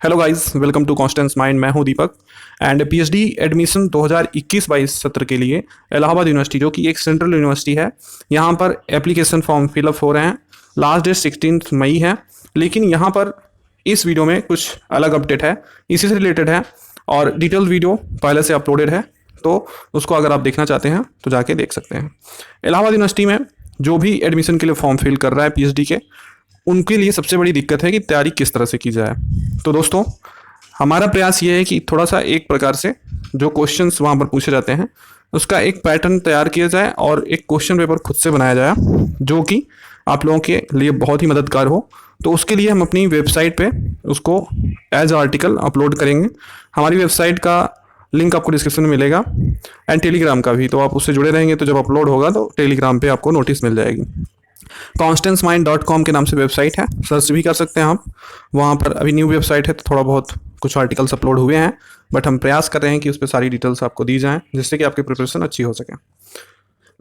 Hello guys, welcome to Constance Mind. मैं हूं दीपक and PhD admission 2021-22 सत्र के लिए इलाहाबाद यूनिवर्सिटी, जो कि एक सेंट्रल यूनिवर्सिटी है, यहां पर एप्लीकेशन फॉर्म फिलअप हो रहे हैं। लास्ट डेट 16 मई है। लेकिन यहां पर इस वीडियो में कुछ अलग अपडेट है, इसी से रिलेटेड है और डिटेल वीडियो पहले से अपलोडेड है, तो उसको अगर आप देखना चाहते हैं तो जाके देख सकते हैं। इलाहाबाद यूनिवर्सिटी में जो भी एडमिशन के लिए फॉर्म फिल कर रहा है पीएचडी के, उनके लिए सबसे बड़ी दिक्कत है कि तैयारी किस तरह से की जाए। तो दोस्तों, हमारा प्रयास ये है कि थोड़ा सा एक प्रकार से जो क्वेश्चंस वहाँ पर पूछे जाते हैं उसका एक पैटर्न तैयार किया जाए और एक क्वेश्चन पेपर खुद से बनाया जाए जो कि आप लोगों के लिए बहुत ही मददगार हो। तो उसके लिए हम अपनी वेबसाइट पे उसको एज आर्टिकल अपलोड करेंगे। हमारी वेबसाइट का लिंक आपको डिस्क्रिप्शन में मिलेगा एंड टेलीग्राम का भी, तो आप उससे जुड़े रहेंगे तो जब अपलोड होगा तो टेलीग्राम पे आपको नोटिस मिल जाएगी। constancemind.com के नाम से वेबसाइट है, सर्च भी कर सकते हैं आप। वहाँ पर अभी न्यू वेबसाइट है तो थोड़ा बहुत कुछ आर्टिकल्स अपलोड हुए हैं, बट हम प्रयास कर रहे हैं कि उस पर सारी डिटेल्स आपको दी जाएं जिससे कि आपकी प्रिपरेशन अच्छी हो सके।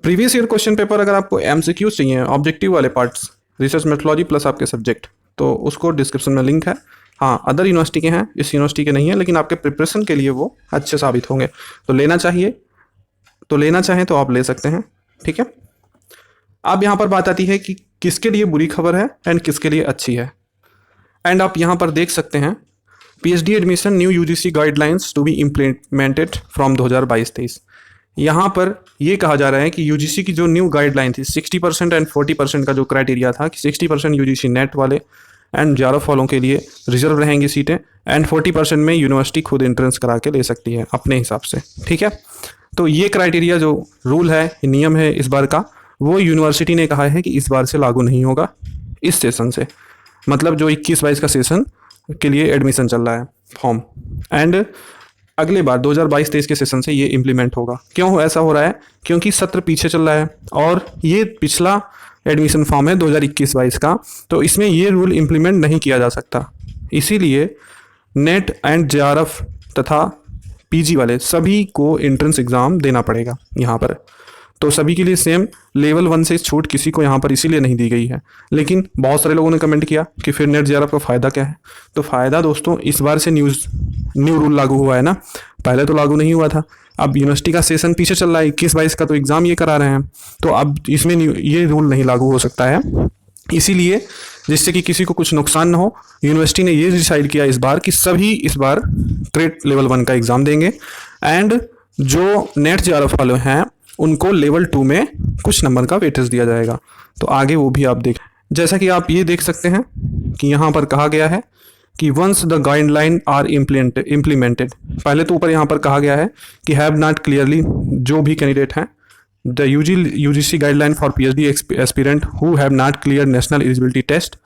प्रीवियस ईयर क्वेश्चन पेपर अगर आपको एमसीक्यूज चाहिए, ऑब्जेक्टिव वाले पार्ट्स, रिसर्च मेथोलॉजी प्लस आपके सब्जेक्ट, तो उसको डिस्क्रिप्शन में लिंक है। हाँ, अदर यूनिवर्सिटी के हैं, इस यूनिवर्सिटी के नहीं है, लेकिन आपके प्रिपरेशन के लिए वो अच्छे साबित होंगे। तो लेना चाहें तो आप ले सकते हैं, ठीक है। अब यहाँ पर बात आती है कि किसके लिए बुरी खबर है एंड किसके लिए अच्छी है। एंड आप यहाँ पर देख सकते हैं, PhD admission new UGC guidelines to be implemented from 2022-23। यहाँ पर ये कहा जा रहा है कि यूजीसी की जो न्यू गाइडलाइन थी, 60% एंड 40% का जो क्राइटेरिया था कि 60% यूजीसी नेट वाले एंड जेआरएफ वालों के लिए रिजर्व रहेंगी सीटें एंड 40% में यूनिवर्सिटी खुद एंट्रेंस करा के ले सकती है अपने हिसाब से, ठीक है। तो ये क्राइटेरिया जो रूल है, नियम है इस बार का, वो यूनिवर्सिटी ने कहा है कि इस बार से लागू नहीं होगा इस सेशन से। मतलब जो 21-22 का सेशन के लिए एडमिशन चल रहा है फॉर्म, एंड अगले बार 2022-23 के सेशन से ये इम्प्लीमेंट होगा। क्यों ऐसा हो रहा है? क्योंकि सत्र पीछे चल रहा है और ये पिछला एडमिशन फॉर्म है 2021-22 का, तो इसमें ये रूल इम्प्लीमेंट नहीं किया जा सकता। इसीलिए नेट एंड जेआरएफ तथा पीजी वाले सभी को एंट्रेंस एग्ज़ाम देना पड़ेगा यहाँ पर। तो सभी के लिए सेम लेवल 1 से छूट किसी को यहाँ पर इसीलिए नहीं दी गई है। लेकिन बहुत सारे लोगों ने कमेंट किया कि फिर नेट जेआरएफ का फ़ायदा क्या है। तो फ़ायदा दोस्तों, इस बार से न्यू रूल लागू हुआ है ना, पहले तो लागू नहीं हुआ था। अब यूनिवर्सिटी का सेशन पीछे चल रहा है, 21-22 का तो एग्ज़ाम ये करा रहे हैं, तो अब इसमें ये रूल नहीं लागू हो सकता है। इसीलिए जिससे कि किसी को कुछ नुकसान ना हो, यूनिवर्सिटी ने ये डिसाइड किया इस बार कि सभी इस बार क्रेट लेवल 1 का एग्ज़ाम देंगे एंड जो नेट जेआरएफ वाले हैं उनको लेवल 2 में कुछ नंबर का वेटेज दिया जाएगा। तो आगे वो भी आप देख, जैसा कि आप ये देख सकते हैं कि यहाँ पर कहा गया है कि once the guideline are implemented, पहले तो ऊपर यहाँ पर कहा गया है कि हैव नॉट क्लियरली, जो भी कैंडिडेट हैं, the UGC guideline for PhD aspirant who have not clear national eligibility test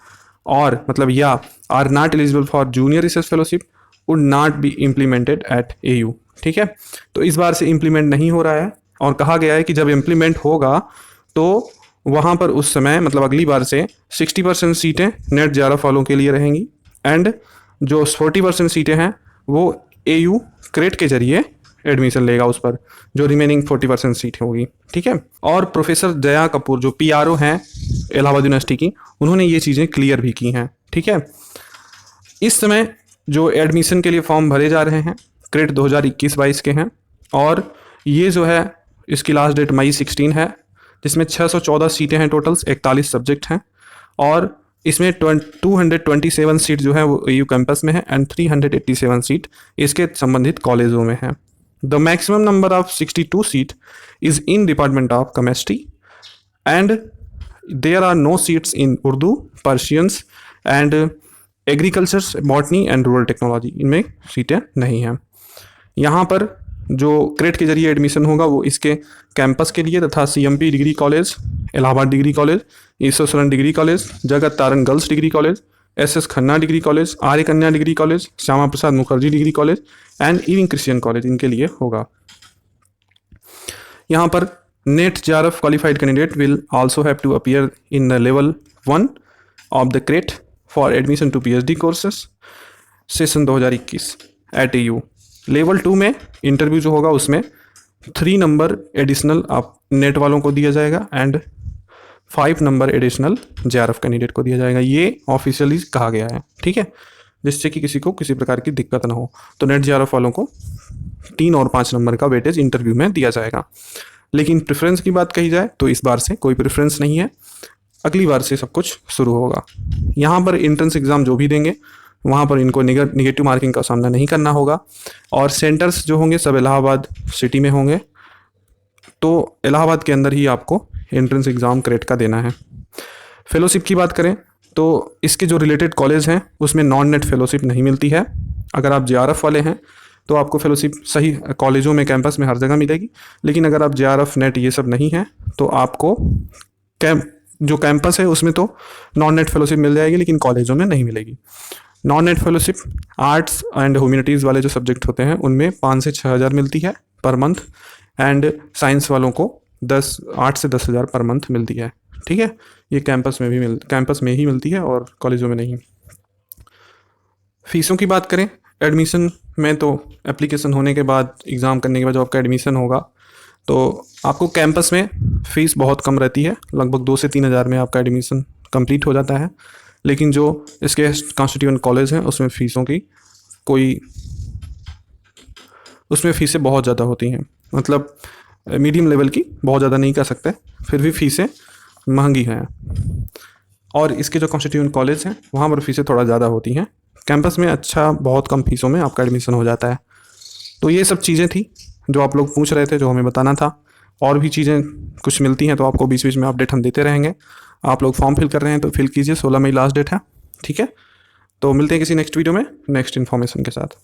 और मतलब या are not eligible for junior research fellowship would not be implemented at AU, ठीक है। तो इस बार से इम्प्लीमेंट नहीं हो रहा है और कहा गया है कि जब इम्प्लीमेंट होगा तो वहाँ पर उस समय मतलब अगली बार से 60% सीटें नेट जेआरएफ वालों के लिए रहेंगी एंड जो 40% सीटें हैं वो एयू क्रेट के जरिए एडमिशन लेगा उस पर, जो रिमेनिंग 40% सीट होगी, ठीक है। और प्रोफेसर जया कपूर जो पीआरओ हैं इलाहाबाद यूनिवर्सिटी की, उन्होंने ये चीज़ें क्लियर भी की हैं, ठीक है। इस समय जो एडमिशन के लिए फॉर्म भरे जा रहे हैं क्रेट 2021-22 के हैं और ये जो है इसकी लास्ट डेट मई 16 है, जिसमें 614 सीटें हैं, टोटल्स 41 सब्जेक्ट हैं और इसमें 227 सीट जो है वो एयू कैंपस में है एंड 387 सीट इसके संबंधित कॉलेजों में है। The maximum number of 62 seat is in department of chemistry and there are no seats in Urdu, Persians and agriculture, botany and rural technology, इनमें सीटें नहीं हैं। यहाँ पर जो क्रेट के जरिए एडमिशन होगा वो इसके कैंपस के लिए तथा CMP degree college, Allahabad degree college, Ishwaran degree college, Jagat Taran girls degree college, SS Khanna degree college, Arya Kanya degree college, Shyama Prasad Mukherjee degree college and Ewing Christian college, इनके लिए होगा। यहाँ पर NET JRF qualified candidate will also have to appear in the level 1 of the CRET for admission to PhD courses session 2021 at AU. Level 2 में interview जो होगा उसमें 3 number additional आप नेट वालों को दिया जाएगा and 5 number additional JRF candidate को दिया जाएगा। ये ऑफिशियली कहा गया है, ठीक है। जिससे कि किसी को किसी प्रकार की दिक्कत ना हो। तो नेट JRF वालों को 3 और 5 नंबर का वेटेज इंटरव्यू में दिया जाएगा। लेकिन प्रेफरेंस की बात कही जाए तो इस बार से कोई प्रेफरेंस नहीं है, अगली बार से सब कुछ शुरू होगा। यहाँ पर एंट्रेंस एग्ज़ाम जो भी देंगे वहाँ पर इनको निगेटिव मार्किंग का सामना नहीं करना होगा, और सेंटर्स जो होंगे सब इलाहाबाद सिटी में होंगे। तो इलाहाबाद के अंदर ही आपको एंट्रेंस एग्ज़ाम क्रेट का देना है। फेलोशिप की बात करें तो इसके जो रिलेटेड कॉलेज हैं उसमें नॉन नेट फेलोशिप नहीं मिलती है। अगर आप JRF वाले हैं तो आपको फेलोशिप सही कॉलेजों में कैंपस में हर जगह मिलेगी, लेकिन अगर आप JRF नेट ये सब नहीं है तो आपको जो कैंपस है उसमें तो नॉन नेट फेलोशिप मिल जाएगी, लेकिन कॉलेजों में नहीं मिलेगी। Non net fellowship arts and humanities वाले जो सब्जेक्ट होते हैं उनमें 5 से 6 हज़ार मिलती है पर मंथ, एंड साइंस वालों को 8 से 10 हज़ार पर मंथ मिलती है। ठीक है, ये कैंपस में ही मिलती है और कॉलेजों में नहीं। फीसों की बात करें एडमिशन में, तो एप्लीकेशन होने के बाद एग्ज़ाम करने के बाद जो आपका एडमिशन होगा तो आपको कैंपस में फ़ीस बहुत कम रहती है, लगभग 2 से 3 हज़ार में आपका एडमिशन कंप्लीट हो जाता है। लेकिन जो इसके कॉन्स्टिट्यूएंट कॉलेज हैं उसमें फ़ीसें बहुत ज़्यादा होती हैं, मतलब मीडियम लेवल की, बहुत ज़्यादा नहीं कह सकते, फिर भी फ़ीसें महंगी हैं। और इसके जो कॉन्स्टिट्यूएंट कॉलेज हैं वहाँ पर फ़ीसें थोड़ा ज़्यादा होती हैं। कैंपस में अच्छा बहुत कम फीसों में आपका एडमिशन हो जाता है। तो ये सब चीज़ें थी जो आप लोग पूछ रहे थे, जो हमें बताना था। और भी चीज़ें कुछ मिलती हैं तो आपको बीच बीच में अपडेट हम देते रहेंगे। आप लोग फॉर्म फिल कर रहे हैं तो फिल कीजिए, 16 मई लास्ट डेट है। ठीक है, तो मिलते हैं किसी नेक्स्ट वीडियो में नेक्स्ट इन्फॉर्मेशन के साथ।